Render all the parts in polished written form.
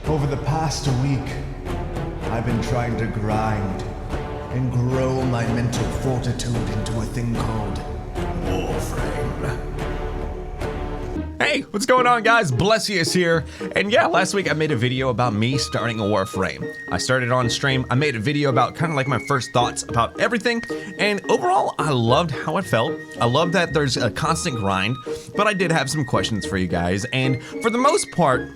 Over the past week, I've been trying to grind and grow my mental fortitude into a thing called Warframe. Hey, what's going on, guys? Blessious here. And yeah, last week I made a video about me starting a Warframe. I started on stream. I made a video about kind of like my first thoughts about everything. And overall, I loved how it felt. I love that there's a constant grind, but I did have some questions for you guys. And for the most part,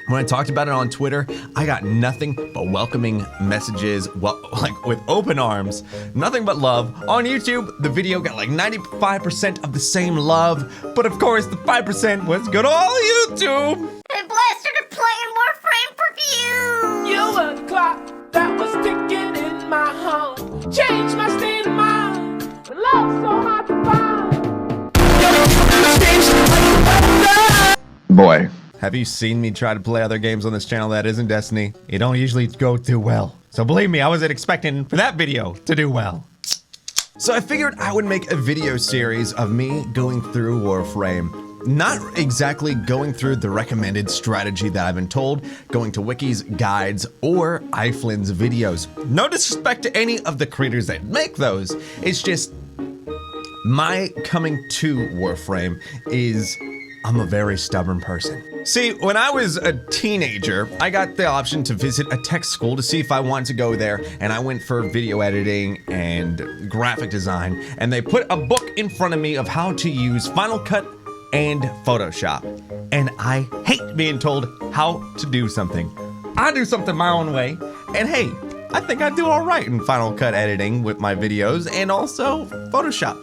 when I talked about it on Twitter, I got nothing but welcoming messages, like with open arms, nothing but love. On YouTube, the video got like 95% of the same love, but of course the 5% was good on YouTube. And Blaster playing Warframe for you! You were the clock that was ticking in my home. Changed my state of mind. But love's so hard to find. Boy. Have you seen me try to play other games on this channel that isn't Destiny? It don't usually go too well. So believe me, I wasn't expecting for that video to do well. So I figured I would make a video series of me going through Warframe. Not exactly going through the recommended strategy that I've been told, going to wikis, guides, or iFlynn's videos. No disrespect to any of the creators that make those. It's just my coming to Warframe is I'm a very stubborn person. See, when I was a teenager, I got the option to visit a tech school to see if I wanted to go there, and I went for video editing and graphic design, and they put a book in front of me of how to use Final Cut and Photoshop. And I hate being told how to do something. I do something my own way, and hey, I think I do all right in Final Cut editing with my videos and also Photoshop.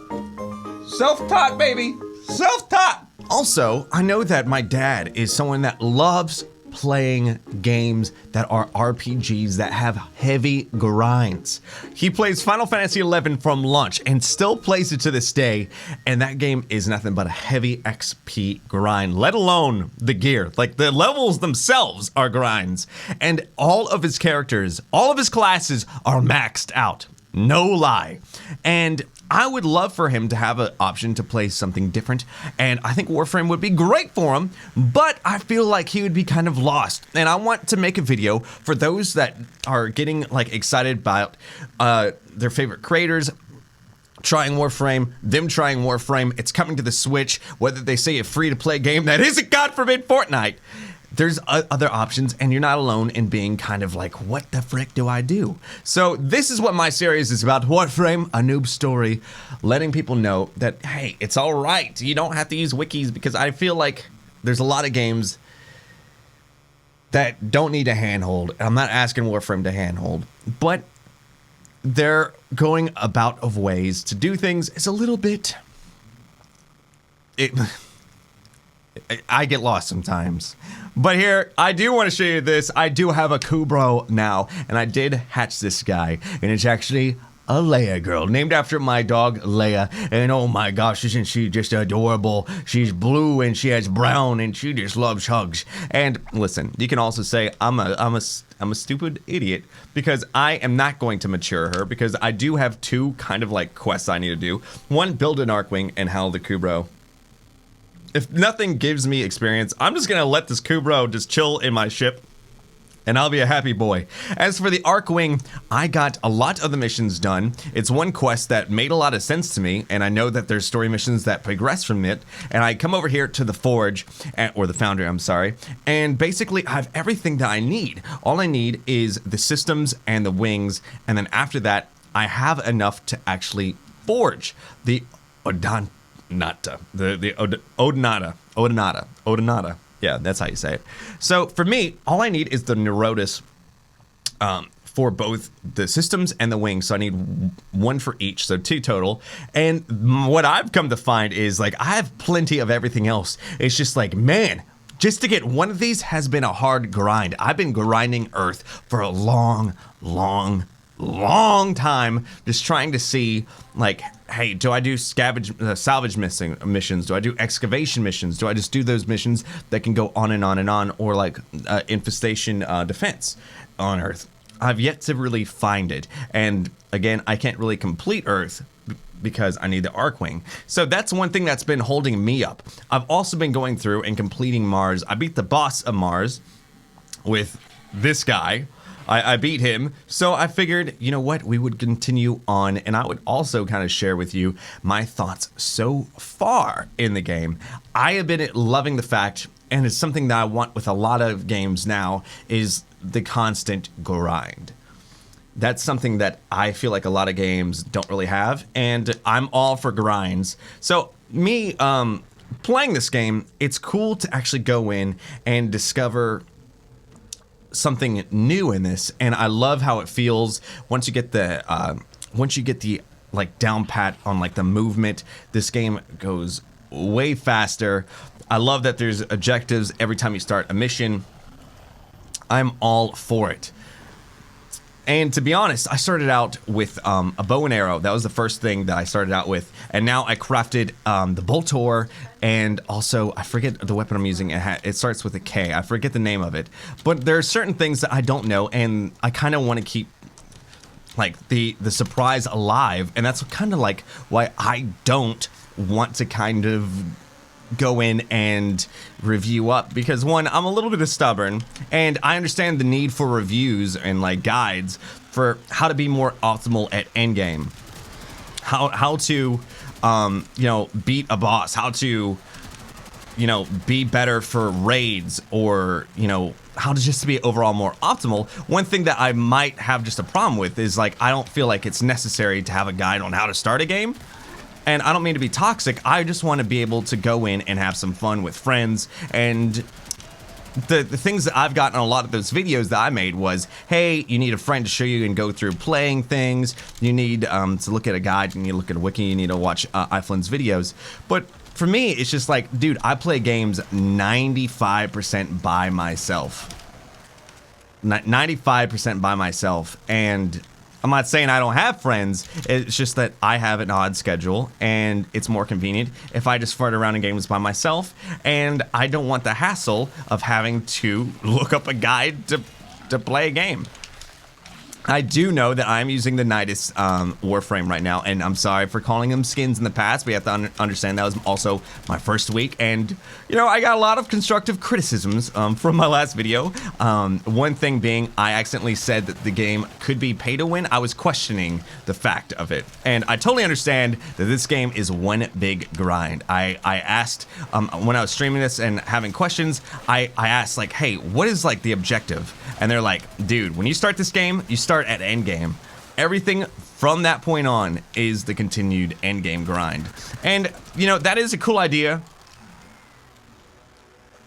Self-taught, baby, self-taught. Also, I know that my dad is someone that loves playing games that are RPGs that have heavy grinds. He plays Final Fantasy XI from launch and still plays it to this day, and that game is nothing but a heavy XP grind, let alone the gear. Like, the levels themselves are grinds, and all of his characters, all of his classes are maxed out. No lie. And I would love for him to have an option to play something different, and I think Warframe would be great for him, but I feel like he would be kind of lost. And I want to make a video for those that are getting like excited about their favorite creators trying Warframe, them trying Warframe. It's coming to the Switch, whether they say a free-to-play game that isn't, God forbid, Fortnite. There's other options, and you're not alone in being kind of like, what the frick do I do? So this is what my series is about, Warframe, a noob story, letting people know that, hey, it's all right. You don't have to use wikis, because I feel like there's a lot of games that don't need a handhold. I'm not asking Warframe to handhold, but they're going about of ways to do things. It's a little bit... I get lost sometimes. But here, I do want to show you this. I do have a Kubro now, and I did hatch this guy, and it's actually a Leia girl, named after my dog, Leia. And oh my gosh, isn't she just adorable? She's blue, and she has brown, and she just loves hugs. And listen, you can also say I'm a stupid idiot, because I am not going to mature her, because I do have two kind of like quests I need to do. One, build an Archwing and Hal the Kubro. If nothing gives me experience, I'm just gonna let this Kubro just chill in my ship, and I'll be a happy boy. As for the Archwing, I got a lot of the missions done. It's one quest that made a lot of sense to me, and I know that there's story missions that progress from it, and I come over here to the Forge, or the Foundry, I'm sorry, and basically I have everything that I need. All I need is the systems and the wings, and then after that, I have enough to actually forge the Odonata. Odonata. Yeah, that's how you say it. So for me, all I need is the Neurotis for both the systems and the wings. So I need one for each, so 2 total. And what I've come to find is like I have plenty of everything else. It's just like, man, just to get one of these has been a hard grind. I've been grinding Earth for a long time, just trying to see, like, hey, do I do salvage missions? Do I do excavation missions? Do I just do those missions that can go on and on and on, or like infestation defense on Earth? I've yet to really find it, and again, I can't really complete Earth because I need the Archwing. So that's one thing that's been holding me up. I've also been going through and completing Mars. I beat the boss of Mars, with this guy. I beat him, so I figured, you know what, we would continue on, and I would also kind of share with you my thoughts so far in the game. I have been loving the fact, and it's something that I want with a lot of games now, is the constant grind. That's something that I feel like a lot of games don't really have, and I'm all for grinds. So me playing this game, it's cool to actually go in and discover something new in this, and I love how it feels once you get the like down pat on like the movement. This game goes way faster. I love that there's objectives every time you start a mission. I'm all for it. And to be honest, I started out with a bow and arrow. That was the first thing that I started out with. And now I crafted the Boltor, and also, I forget the weapon I'm using. It starts with a K. I forget the name of it. But there are certain things that I don't know, and I kind of want to keep like the surprise alive. And that's kind of like why I don't want to kind of go in and review up, because one, I'm a little bit stubborn, and I understand the need for reviews and like guides for how to be more optimal at endgame, how to you know, beat a boss, how to, you know, be better for raids, or you know, how to just be overall more optimal. One thing that I might have just a problem with is like, I don't feel like it's necessary to have a guide on how to start a game. And I don't mean to be toxic, I just want to be able to go in and have some fun with friends. And the things that I've gotten on a lot of those videos that I made was, hey, you need a friend to show you and go through playing things. You need to look at a guide, you need to look at a wiki, you need to watch iFlynn's videos. But for me, it's just like, dude, I play games 95% by myself. 95% by myself, and I'm not saying I don't have friends, it's just that I have an odd schedule, and it's more convenient if I just fart around in games by myself, and I don't want the hassle of having to look up a guide to play a game. I do know that I'm using the Nidus Warframe right now, and I'm sorry for calling them skins in the past. We have to understand that was also my first week, and you know, I got a lot of constructive criticisms from my last video. One thing being, I accidentally said that the game could be pay to win. I was questioning the fact of it, and I totally understand that this game is one big grind. I asked when I was streaming this and having questions, I asked like, hey, what is like the objective? And they're like, dude, when you start this game, you start at end game. Everything from that point on is the continued end game grind. And you know, that is a cool idea.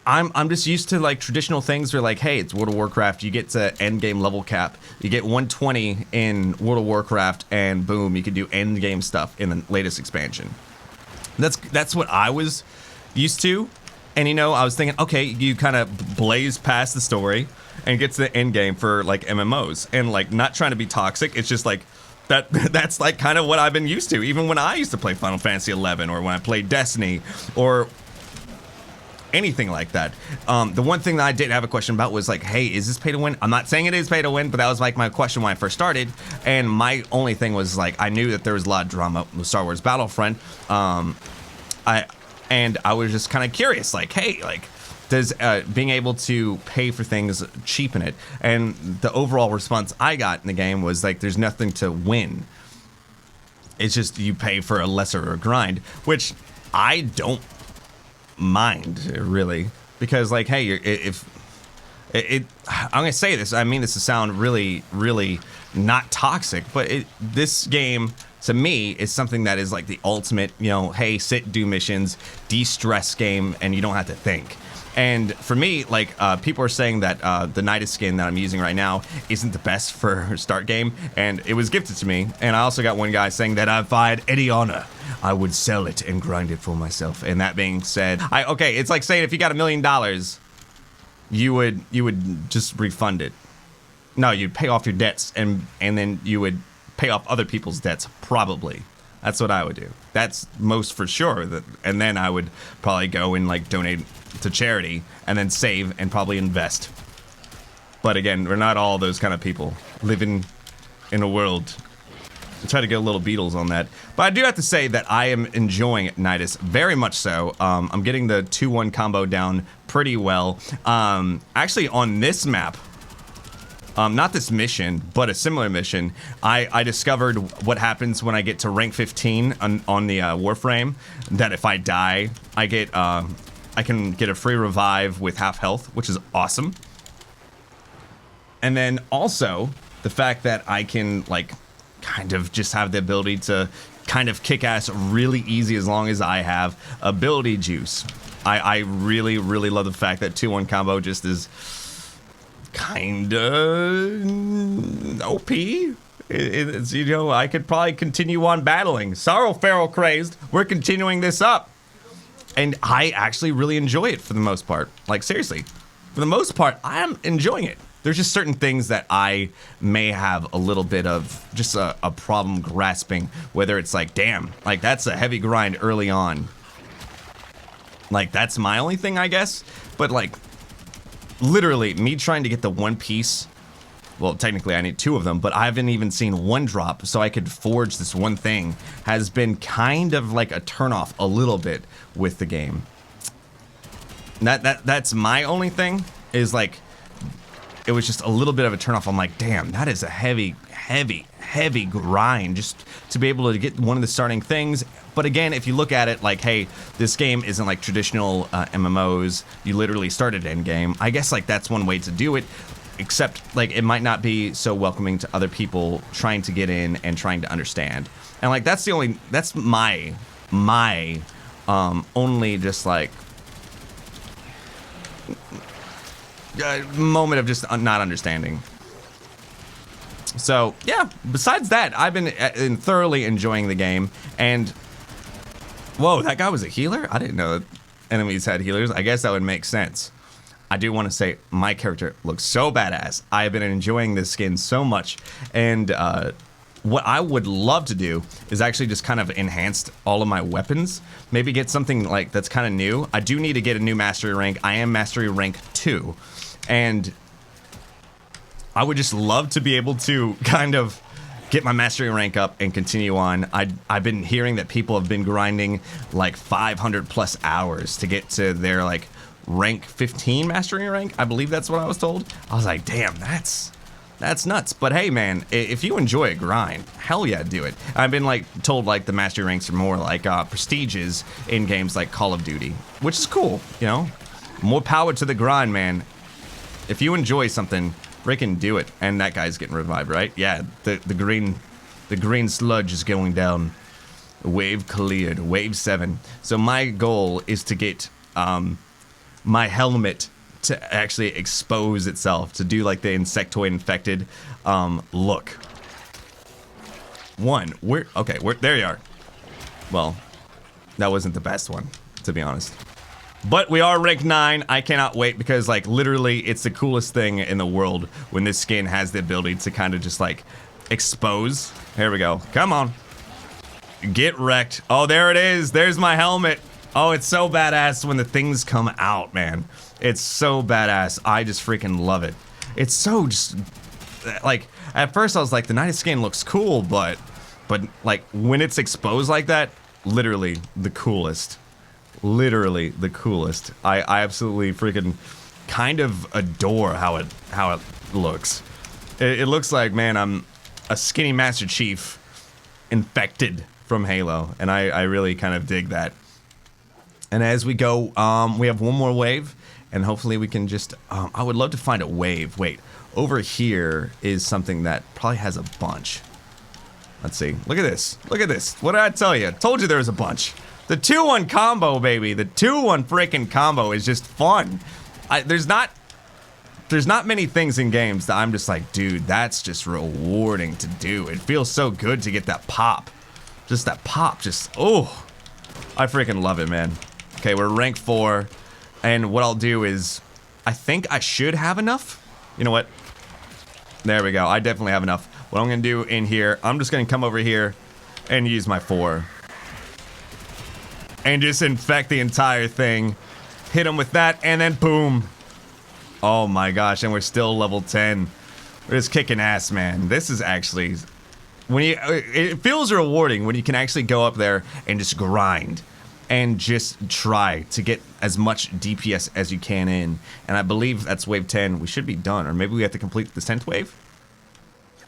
I'm just used to like traditional things where like, hey, it's World of Warcraft, you get to end game level cap, you get 120 in World of Warcraft, and boom, you can do end game stuff in the latest expansion. That's what I was used to. And you know, I was thinking, okay, you kind of blaze past the story and get to the end game for like MMOs, and like, not trying to be toxic, it's just like that's like kind of what I've been used to, even when I used to play Final Fantasy 11, or when I played Destiny, or anything like that. The one thing that I did have a question about was like, hey, is this pay to win? I'm not saying it is pay to win, but that was like my question when I first started. And my only thing was like, I knew that there was a lot of drama with Star Wars Battlefront. I was just kind of curious, like, hey, like, does being able to pay for things cheapen it? And the overall response I got in the game was like, there's nothing to win. It's just you pay for a lesser grind, which I don't mind really, because like, hey, I'm gonna say this, I mean this to sound really, really not toxic, but this game to me is something that is like the ultimate, you know, hey, sit, do missions, de-stress game, and you don't have to think. And for me, like, people are saying that the Nidus skin that I'm using right now isn't the best for start game, and it was gifted to me. And I also got one guy saying that if I had any honor, I would sell it and grind it for myself. And that being said, okay, it's like saying if you got $1 million, you would just refund it. No, you'd pay off your debts, and then you would pay off other people's debts, probably. That's what I would do. That's most for sure. And then I would probably go and like donate to charity, and then save and probably invest. But again, we're not all those kind of people living in a world try to get a little Beatles on that. But I do have to say that I am enjoying Nidus very much so. I'm getting the 2-1 combo down pretty well. Actually, on this map, not this mission, but a similar mission, I discovered what happens when I get to rank 15 on the Warframe. That if I die, I can get a free revive with half health, which is awesome. And then also the fact that I can like kind of just have the ability to kind of kick ass really easy as long as I have ability juice. I really, really love the fact that 2-1 combo just is kinda OP. It's, you know, I could probably continue on battling. Sorrow Feral Crazed, we're continuing this up. And I actually really enjoy it for the most part. Like, seriously, for the most part, I am enjoying it. There's just certain things that I may have a little bit of just a problem grasping, whether it's like, damn, like that's a heavy grind early on. Like, that's my only thing, I guess. But like, literally, me trying to get the one piece, well, technically I need 2 of them, but I haven't even seen 1 drop, so I could forge this one thing, has been kind of like a turnoff a little bit with the game. That's my only thing, is like, it was just a little bit of a turnoff. I'm like, damn, that is a heavy grind just to be able to get one of the starting things. But again, if you look at it like, hey, this game isn't like traditional MMOs. You literally start at end game. I guess like that's one way to do it, except like it might not be so welcoming to other people trying to get in and trying to understand. And like that's my only just like moment of just not understanding. So yeah, besides that, I've been thoroughly enjoying the game. And whoa, that guy was a healer? I didn't know that enemies had healers. I guess that would make sense. I do want to say my character looks so badass. I have been enjoying this skin so much. And what I would love to do is actually just kind of enhance all of my weapons. Maybe get something like that's kind of new. I do need to get a new mastery rank. I am mastery rank 2. And I would just love to be able to kind of get my mastery rank up and continue on. I've been hearing that people have been grinding like 500 plus hours to get to their like rank 15 mastery rank. I believe that's what I was told. I was like, damn, that's nuts. But hey, man, if you enjoy a grind, hell yeah, do it. I've been like told like the mastery ranks are more like prestiges in games like Call of Duty, which is cool, you know? More power to the grind, man. If you enjoy something, freaking do it. And that guy's getting revived, right? Yeah, the green sludge is going down. Wave cleared, wave 7. So my goal is to get my helmet to actually expose itself, to do like the insectoid infected look. There you are. Well, that wasn't the best one, to be honest. But we are rank 9. I cannot wait because like literally it's the coolest thing in the world when this skin has the ability to kind of just like expose. Here we go. Come on. Get wrecked. Oh, there it is. There's my helmet. Oh, it's so badass when the things come out, man. It's so badass. I just freaking love it. It's so just like, at first I was like, the Nidus skin looks cool, but like when it's exposed like that, literally the coolest. Literally the coolest. I absolutely freaking kind of adore how it looks. It looks like, man, I'm a skinny Master Chief infected from Halo, and I really kind of dig that. And as we go, we have one more wave, and hopefully we can just, I would love to find a wave. Wait, over here is something that probably has a bunch. Let's see. Look at this. Look at this. What did I tell you? Told you there was a bunch. The 2-1 combo, baby. The 2-1 freaking combo is just fun. There's not many things in games that I'm just like, dude, that's just rewarding to do. It feels so good to get that pop. Just that pop. Just, oh. I freaking love it, man. Okay, we're rank 4. And what I'll do is, I think I should have enough. You know what? There we go. I definitely have enough. What I'm going to do in here, I'm just going to come over here and use my 4. And just infect the entire thing. Hit him with that, and then boom. Oh my gosh, and we're still level 10. We're just kicking ass, man. This is actually when you, it feels rewarding when you can actually go up there and just grind and just try to get as much DPS as you can in. And I believe that's wave 10. We should be done, or maybe we have to complete the 10th wave.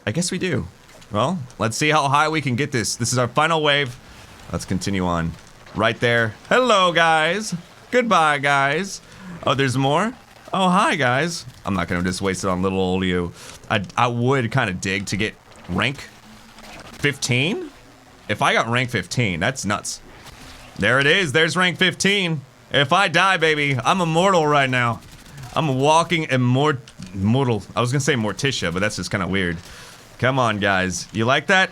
I guess we do. Well, let's see how high we can get this. This is our final wave. Let's continue on. Right there. Hello, guys. Goodbye, guys. Oh, there's more? Oh, hi, guys. I'm not gonna just waste it on little old you. I would kind of dig to get rank 15. If I got rank 15, that's nuts. There it is. There's rank 15. If I die, baby, I'm immortal right now. I'm a walking immortal. I was gonna say Morticia, but that's just kind of weird. Come on, guys. You like that?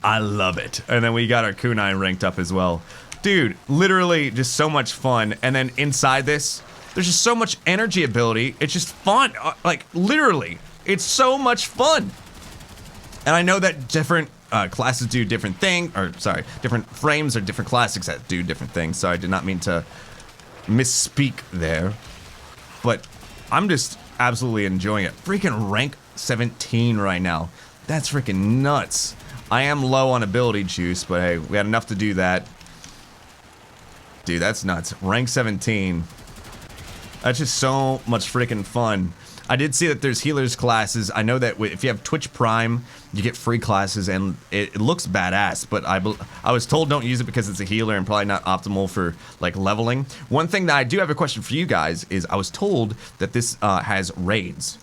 I love it. And then we got our kunai ranked up as well. Dude, literally just so much fun. And then inside this, there's just so much energy ability. It's just fun. Like, literally, it's so much fun. And I know that different classes do different things, or sorry, different frames or different classics that do different things. So I did not mean to misspeak there. But I'm just absolutely enjoying it. Freaking rank 17 right now. That's freaking nuts. I am low on ability juice, but hey, we had enough to do that. Dude, that's nuts. Rank 17. That's just so much freaking fun. I did see that there's healers classes. I know that if you have Twitch Prime, you get free classes, and it looks badass, but I was told don't use it because it's a healer and probably not optimal for like leveling. One thing that I do have a question for you guys is I was told that this has raids,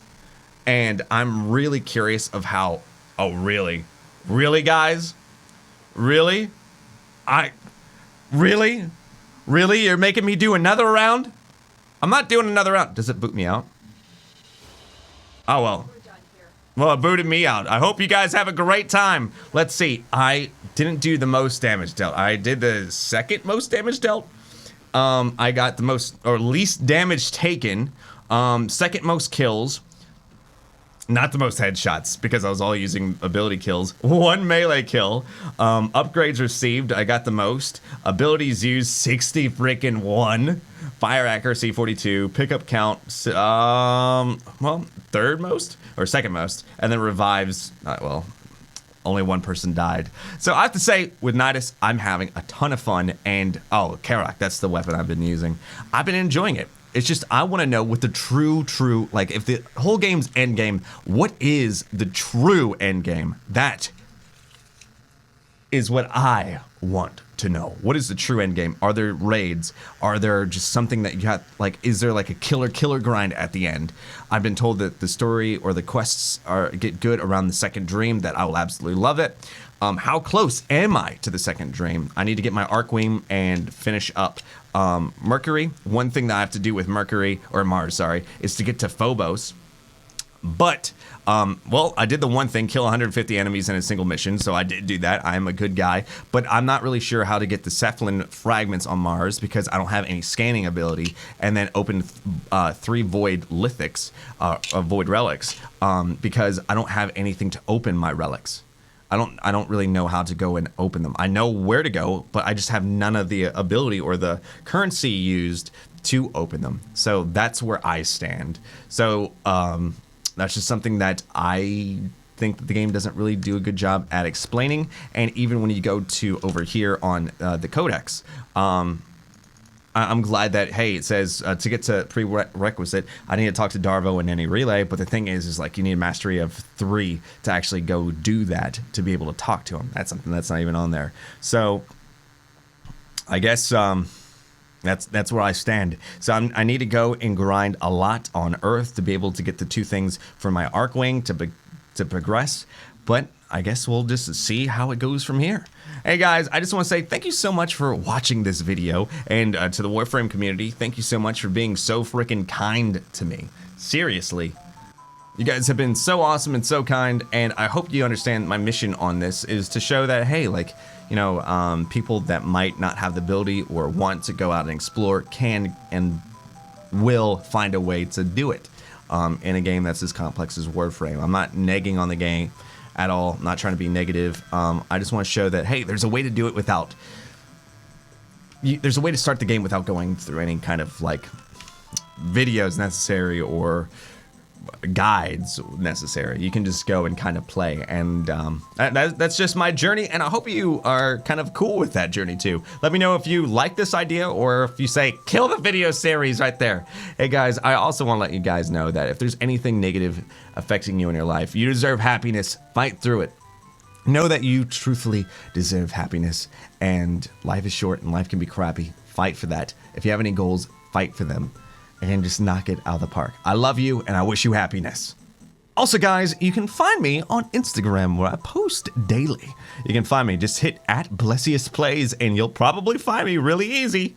and I'm really curious of how. Oh, really? Really, guys? Really? Really? Really? You're making me do another round? I'm not doing another round. Does it boot me out? Oh, well. Well, it booted me out. I hope you guys have a great time. Let's see. I didn't do the most damage dealt. I did the second most damage dealt. I got the most, or least damage taken. Second most kills. Not the most headshots, because I was all using ability kills. 1 melee kill. Upgrades received, I got the most. Abilities used, 60 freaking 1. Fire accuracy, 42. Pickup count, well, third most? Or second most. And then revives, well, only 1 person died. So I have to say, with Nidus, I'm having a ton of fun. And, oh, Karak, that's the weapon I've been using. I've been enjoying it. It's just, I want to know what the true, like, if the whole game's end game, what is the true end game? That is what I want to know. What is the true end game? Are there raids? Are there just something that you got, like, is there like a killer grind at the end? I've been told that the story or the quests get good around the second dream, that I will absolutely love it. How close am I to the second dream? I need to get my Arcwing and finish up Mercury. One thing that I have to do with Mercury, or Mars, sorry, is to get to Phobos. But, well, I did the one thing, kill 150 enemies in a single mission, so I did do that. I am a good guy. But I'm not really sure how to get the Cephalin fragments on Mars because I don't have any scanning ability, and then open 3 void lithics, void relics, because I don't have anything to open my relics. I don't really know how to go and open them. I know where to go, but I just have none of the ability or the currency used to open them. So that's where I stand. So that's just something that I think that the game doesn't really do a good job at explaining. And even when you go to over here on the codex, I'm glad that, hey, it says to get to prerequisite, I need to talk to Darvo and any relay. But the thing is like you need a mastery of 3 to actually go do that, to be able to talk to him. That's something that's not even on there. So I guess that's where I stand. So I need to go and grind a lot on Earth to be able to get the 2 things for my Arcwing to progress. But I guess we'll just see how it goes from here. Hey guys, I just want to say thank you so much for watching this video, and to the Warframe community, thank you so much for being so freaking kind to me. Seriously. You guys have been so awesome and so kind, and I hope you understand my mission on this is to show that, hey, like, you know, people that might not have the ability or want to go out and explore can and will find a way to do it in a game that's as complex as Warframe. I'm not negging on the game at all. I'm not trying to be negative. I just want to show that, hey, there's a way to do it without... there's a way to start the game without going through any kind of, like, videos necessary or guides necessary. You can just go and kind of play, and that's just my journey, and I hope you are kind of cool with that journey too. Let me know if you like this idea, or if you say, kill the video series right there. Hey guys, I also want to let you guys know that if there's anything negative affecting you in your life, you deserve happiness. Fight through it. Know that you truthfully deserve happiness, and life is short and life can be crappy. Fight for that. If you have any goals, fight for them, and just knock it out of the park. I love you, and I wish you happiness. Also, guys, you can find me on Instagram, where I post daily. You can find me, just hit @Blessious Plays, and you'll probably find me really easy.